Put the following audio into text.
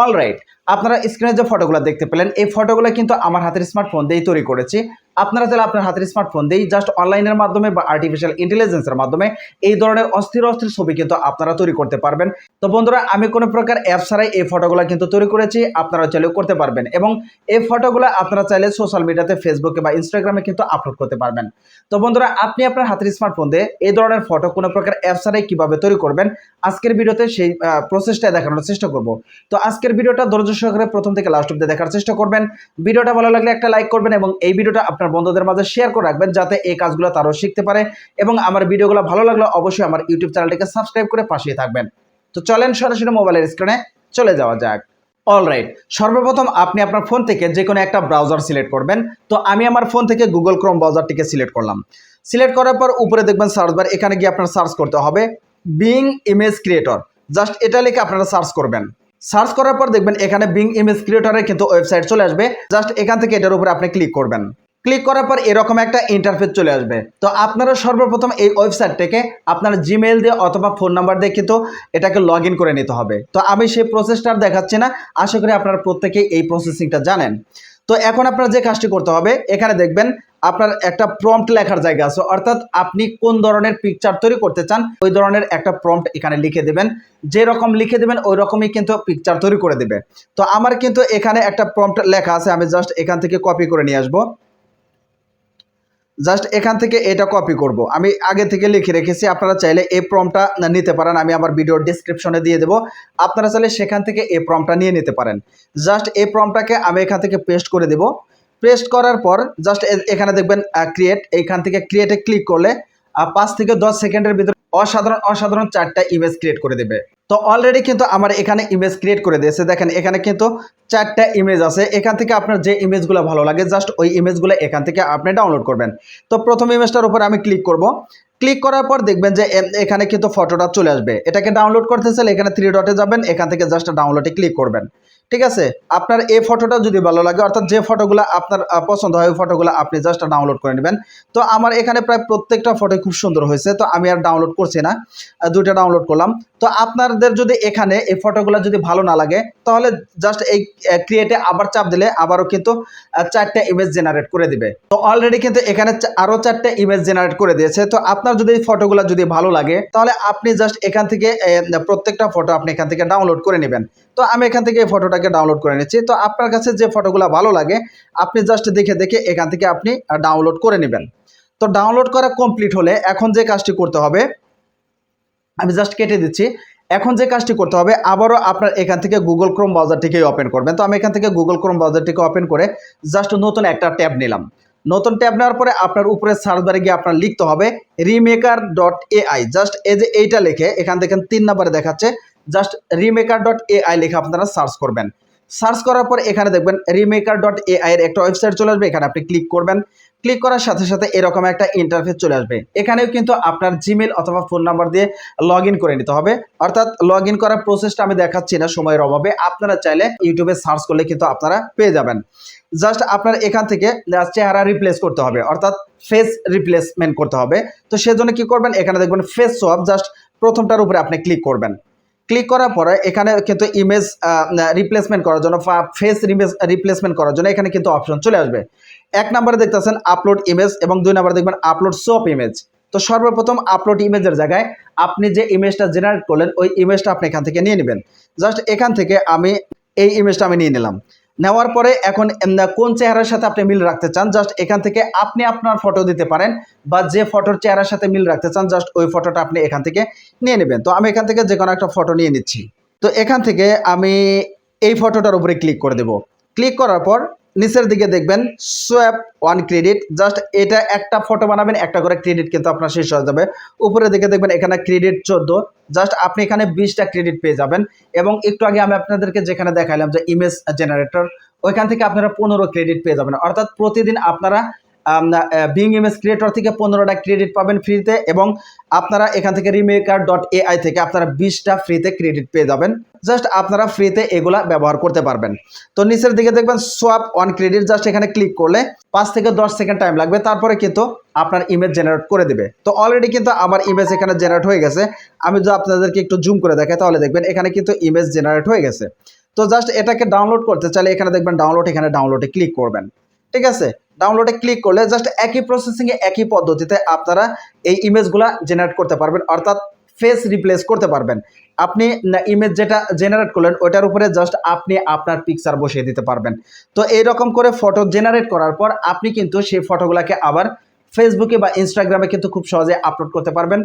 Alright, আপনারা স্ক্রিনে যে ফটোগুলো দেখতে পেলেন এই ফটোগুলো কিন্তু আমার হাতের স্মার্টফোন দিয়েই তৈরি করেছি। আপনারা চাইলে আপনার হাতের স্মার্টফোন দিয়েই জাস্ট অনলাইনের মাধ্যমে বা আর্টিফিশিয়াল ইন্টেলিজেন্সের মাধ্যমে এই ধরনের অস্থির অস্থির ছবি কিন্তু আপনারা তৈরি করতে পারবেন। তো বন্ধুরা, আমি কোনো প্রকার অ্যাপ ছাড়াই এই ফটোগুলো কিন্তু তৈরি করেছি, আপনারা চাইলেও করতে পারবেন এবং এই ফটোগুলো আপনারা চাইলে সোশ্যাল মিডিয়াতে ফেসবুকে বা ইনস্টাগ্রামে কিন্তু আপলোড করতে পারবেন। তো বন্ধুরা, আপনি আপনার হাতের স্মার্টফোন দিয়ে এই ধরনের ফটো কোনো প্রকার অ্যাপ ছাড়াই কীভাবে তৈরি করবেন আজকের ভিডিওতে সেই প্রসেসটা দেখানোর চেষ্টা করব। তো আজকের ভিডিওটা ধৈর্য সহকারে প্রথম থেকে লাস্ট অবধি দেখার চেষ্টা করবেন। ভিডিওটা ভালো লাগলে একটা লাইক করবেন এবং এই ভিডিওটা আপনার বন্ধুদের মাঝে শেয়ার করে রাখবেন যাতে এই কাজগুলো তারাও শিখতে পারে এবং আমার ভিডিওগুলো ভালো লাগলে অবশ্যই আমার ইউটিউব চ্যানেলটিকে সাবস্ক্রাইব করে পাশেই থাকবেন। তো চলেন সরাসরি মোবাইলের স্ক্রিনে চলে যাওয়া যাক। অলরাইট, সর্বপ্রথম আপনি আপনার ফোন থেকে যে কোনো একটা ব্রাউজার সিলেক্ট করবেন। তো আমি আমার ফোন থেকে গুগল ক্রোম ব্রাউজারটিকে সিলেক্ট করলাম। সিলেক্ট করার পর উপরে দেখবেন সার্চ বার, এখানে গিয়ে আপনার সার্চ করতে হবে বিং ইমেজ ক্রিয়েটর। জাস্ট এটা লিখে আপনারা সার্চ করবেন। সার্চ করার পর দেখবেন এখানে বিং ইমেজ ক্রিয়েটরের কিন্তু ওয়েবসাইট চলে আসবে। জাস্ট এখান থেকে এটার উপরে আপনি ক্লিক করবেন। ক্লিক করার পর এরকম একটা ইন্টারফেস চলে আসবে। তো আপনারা সর্বপ্রথম এই ওয়েবসাইটটাকে আপনার জিমেইল দিয়ে অথবা ফোন নাম্বার দিয়ে কিন্তু এটাকে লগ ইন করে নিতে হবে। তো আমি সেই প্রসেসটা দেখাচ্ছি না, আশা করি আপনারা প্রত্যেকেই এই প্রসেসিংটা জানেন। তো এখন আপনার যে কাজটি করতে হবে, এখানে দেখবেন আপনার একটা প্রম্পট লেখার জায়গা আছে, অর্থাৎ আপনি কোন ধরনের পিকচার তৈরি করতে চান ওই ধরনের একটা প্রম্পট এখানে লিখে দেবেন। যে রকম লিখে দেবেন ওই রকমই কিন্তু পিকচার তৈরি করে দেবে। তো আমার কিন্তু এখানে একটা প্রম্পট লেখা আছে, আমি জাস্ট এখান থেকে কপি করে নিয়ে আসবো। জাস্ট এখান থেকে এটা কপি করব। আমি আগে থেকে লিখে রেখেছি, আপনারা চাইলে এই প্রম্পটটা নিতে পারেন, আমি আমার ভিডিওর ডেসক্রিপশনে দিয়ে দেবো। আপনারা চাইলে সেখান থেকে এই প্রম্পটটা নিয়ে নিতে পারেন। জাস্ট এই প্রম্পটটাকে আমি এখান থেকে পেস্ট করে দেব। পেস্ট করার পর জাস্ট এখানে দেখবেন ক্রিয়েট, এইখান থেকে ক্রিয়েটে ক্লিক করলে 5 থেকে 10 সেকেন্ডের ভিতরে অসাধারণ 4টা ইমেজ ক্রিয়েট করে দেবে। তো অলরেডি কিন্তু আমার এখানে ইমেজ ক্রিয়েট করে দিয়েছে। দেখেন এখানে কিন্তু 4টা ইমেজ আছে। এখান থেকে আপনার যে ইমেজগুলো ভালো লাগে জাস্ট ওই ইমেজগুলো এখান থেকে আপনি ডাউনলোড করবেন। তো প্রথম ইমেজটার উপর আমি ক্লিক করব। ক্লিক করার পর দেখবেন যে এখানে কিন্তু ফটোটা চলে আসবে। এটাকে ডাউনলোড করতে চাইলে এখানে 3 ডটে যাবেন, এখান থেকে জাস্ট ডাউনলোডে ক্লিক করবেন। ঠিক আছে, আপনার এই ফটোটা যদি ভালো লাগে, অর্থাৎ যে ফটোগুলো আপনার পছন্দ হয় ওই ফটোগুলো আপনি জাস্ট ডাউনলোড করে নেবেন। তো আমার এখানে প্রায় প্রত্যেকটা ফটো খুব সুন্দর হয়েছে, তো আমি আর ডাউনলোড করছি না, 2টা ডাউনলোড করলাম। তো আপনাদের যদি এখানে এই ফটোগুলো যদি ভালো না লাগে তাহলে জাস্ট এই ক্রিয়েটে আবার চাপ দিলে আবারও কিন্তু 4টা ইমেজ জেনারেট করে দিবে। তো অলরেডি কিন্তু এখানে আরও 4টা ইমেজ জেনারেট করে দিয়েছে। তো আপনার যদি এই ফটোগুলো যদি ভালো লাগে তাহলে আপনি জাস্ট এখান থেকে প্রত্যেকটা ফটো আপনি এখান থেকে ডাউনলোড করে নেবেন। তো আমি এখান থেকে এই ফটোটাকে ডাউনলোড করে নিচ্ছি। তো আপনার কাছে যে ফটোগুলো ভালো লাগে আপনি জাস্ট দেখে দেখে এখান থেকে আপনি ডাউনলোড করে নেবেন। তো ডাউনলোড করা কমপ্লিট হলে এখন যে কাজটি করতে হবে, আমি জাস্ট কেটে দিচ্ছি। এখন যে কাজটি করতে হবে, আবারও আপনার এখান থেকে গুগল ক্রোম ব্রাউজারটিকে ওপেন করবেন। তো আমি এখান থেকে গুগল ক্রোম ব্রাউজারটিকে ওপেন করে জাস্ট নতুন একটা ট্যাব নিলাম। নতুন ট্যাব নেওয়ার পরে আপনার উপরে সার্চ বারে গিয়ে আপনার লিখতে হবে রিমেকার.ai। জাস্ট এই যে এইটা লিখে এখান থেকে 3 নম্বরে দেখাচ্ছে, জাস্ট রিমেকার.ai লিখে আপনারা সার্চ করবেন। সার্চ করার পর এখানে দেখবেন রিমেকার.ai এর একটা ওয়েবসাইট চলে আসবে, এখানে আপনি ক্লিক করবেন। ক্লিক করার সাথে সাথে এরকম একটা ইন্টারফেস চলে আসবে। এখানেও কিন্তু আপনার জিমেল অথবা ফোন নাম্বার দিয়ে লগ ইন করে নিতে হবে। অর্থাৎ লগ ইন করার প্রসেসটা আমি দেখাচ্ছি না সময়ের অভাবে, আপনারা চাইলে ইউটিউবে সার্চ করলে কিন্তু আপনারা পেয়ে যাবেন। জাস্ট আপনার এখান থেকে চেহারা রিপ্লেস করতে হবে, অর্থাৎ ফেস রিপ্লেসমেন্ট করতে হবে। তো সেজন্য কি করবেন, এখানে দেখবেন ফেস সোয়াপ, জাস্ট প্রথমটার উপরে আপনি ক্লিক করবেন। ক্লিক করার পরে এখানে কিন্তু ইমেজ রিপ্লেসমেন্ট করার জন্য, ফেস ইমেজ রিপ্লেসমেন্ট করার জন্য এখানে কিন্তু অপশন চলে আসবে। 1 নম্বরে দেখতেছেন আপলোড ইমেজ এবং 2 নম্বরে দেখবেন আপলোড সোপ ইমেজ। তো সর্বপ্রথম আপলোড ইমেজের জায়গায় আপনি যে ইমেজটা জেনারেট করলেন ওই ইমেজটা আপনি এখান থেকে নিয়ে নেবেন। জাস্ট এখান থেকে আমি এই ইমেজটা আমি নিয়ে নিলাম। নেওয়ার পরে এখন কোন চেহারার সাথে আপনি মিল রাখতে চান জাস্ট এখান থেকে আপনি আপনার ফটো দিতে পারেন, বা যে ফটোর চেহারার সাথে মিল রাখতে চান জাস্ট ওই ফটোটা আপনি এখান থেকে নিয়ে নেবেন। তো আমি এখান থেকে যে কোনো একটা ফটো নিয়ে নিচ্ছি। তো এখান থেকে আমি এই ফটোটার উপরে ক্লিক করে দেব। ক্লিক করার পর নিচের দিকে দেখবেন সোয়াপ 1 ক্রেডিট, জাস্ট এটা একটা ফটো বানাবেন একটা করে ক্রেডিট কিন্তু আপনার শেষ হয়ে যাবে। উপরের দিকে দেখবেন এখানে ক্রেডিট 14, জাস্ট আপনি এখানে 20টা ক্রেডিট পেয়ে যাবেন। এবং একটু আগে আমি আপনাদেরকে যেখানে দেখাইলাম যে ইমেজ জেনারেটর, ওইখান থেকে আপনারা 15 ক্রেডিট পেয়ে যাবেন। অর্থাৎ প্রতিদিন আপনারা বিং ইমেজ ক্রিয়েটর থেকে 15টা ক্রেডিট পাবেন ফ্রিতে, এবং আপনারা এখান থেকে রিমেকার.ai থেকে আপনারা 20টা ফ্রিতে ক্রেডিট পেয়ে যাবেন। জাস্ট আপনারা ফ্রিতে এগুলা ব্যবহার করতে পারবেন। তো নিচের দিকে দেখবেন সোয়াপ 1 ক্রেডিট, জাস্ট এখানে ক্লিক করলে 5 থেকে 10 সেকেন্ড টাইম লাগবে, তারপরে কিন্তু আপনার ইমেজ জেনারেট করে দেবে। তো অলরেডি কিন্তু আমার ইমেজ এখানে জেনারেট হয়ে গেছে। আমি যদি আপনাদেরকে একটু জুম করে দেখাই তাহলে দেখবেন এখানে কিন্তু ইমেজ জেনারেট হয়ে গেছে। তো জাস্ট এটাকে ডাউনলোড করতে চাইলে এখানে দেখবেন ডাউনলোড, এখানে ডাউনলোডে ক্লিক করবেন। ঠিক আছে, ডাউনলোডে ক্লিক করলে জাস্ট একই প্রসেসিংয়ে একই পদ্ধতিতে আপনারা এই ইমেজগুলা জেনারেট করতে পারবেন, অর্থাৎ ফেস রিপ্লেস করতে পারবেন। আপনি ইমেজ যেটা জেনারেট করলেন ওইটার উপরে জাস্ট আপনি আপনার পিকচার বসিয়ে দিতে পারবেন। তো এইরকম করে ফটো জেনারেট করার পর আপনি কিন্তু সেই ফটোগুলোকে আবার ফেসবুকে বা ইনস্টাগ্রামে কিন্তু খুব সহজে আপলোড করতে পারবেন।